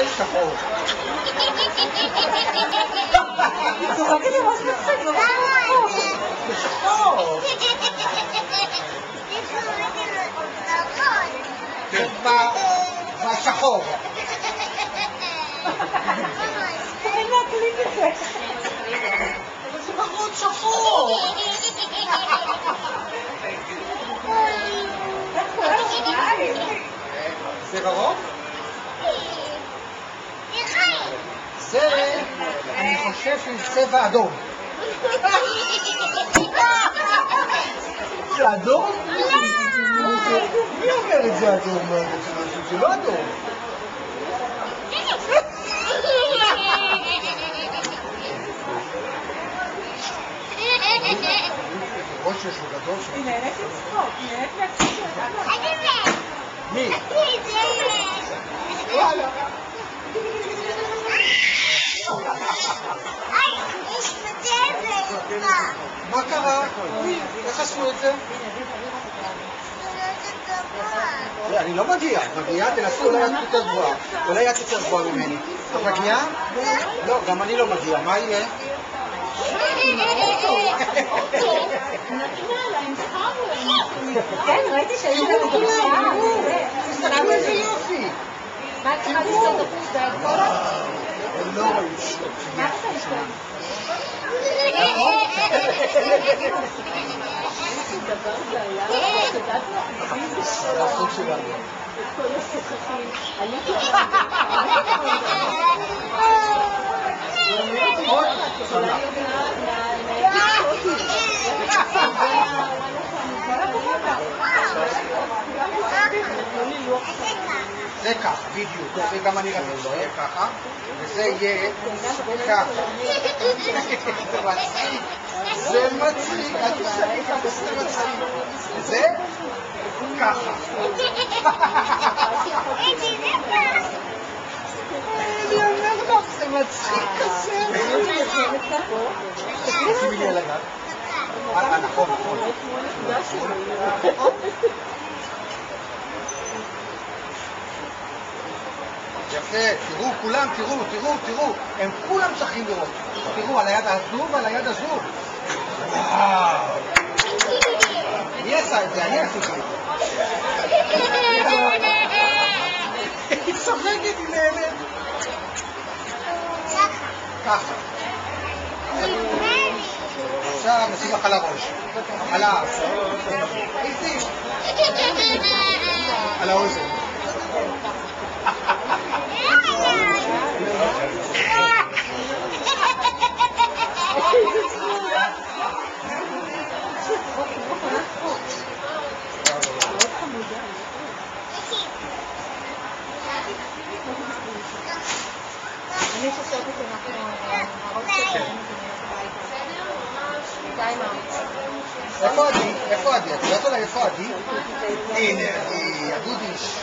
שחור. צוחקת לי ראש מצחיק, זה שחור. מה שחור? צריכים להקליט את זה. זה מאוד שחור. זה רוב? זה, אני חושב שזה צבע אדום. זה אדום? מי אומר את זה אדום? זה לא אדום. ראש שיש לו גדול שם. היא נהנית לצחוק, היא נהנית להקשיב. מי? וואלה. מה קרה? איך עשו את זה? אני לא מגיע. מגיעה, תנסו, אולי את יותר גבוהה. אולי את יותר גבוהה ממני. את מגיעה? לא, גם אני לא מגיע. מה יהיה? כן, ראיתי שיש לנו גרשה. תסתכלו איזה יופי. מה צריכה לשתות הפוך? זה אלכולה? לא רואים. מה אתה לשתות? דבר זה היה, את יודעת זה הסוג שלנו. כל הסוכחים. עליתי זה ככה, בדיוק, זה גם אני רציתי, זה יהיה ככה, וזה יהיה ככה. זה מצחיק, אל תשאלי ככה, זה מצחיק. זה ככה. אני אומר לך, זה מצחיק כזה. תשימי לי על הגב. נכון, נכון. יפה, תראו כולם, תראו, הם כולם צריכים לראות. תראו, על היד הזו ועל היד הזו. וואו. מי עשה את זה? אני עשיתי את זה. היא צוחקת, היא נהנית. ככה. עכשיו נשים לך על הראש. על האף. איתי. על האוזן. אני חושבת איפה עדי? איפה עדי? את יודעת אולי איפה עדי? הנה, עדי, הדודיש.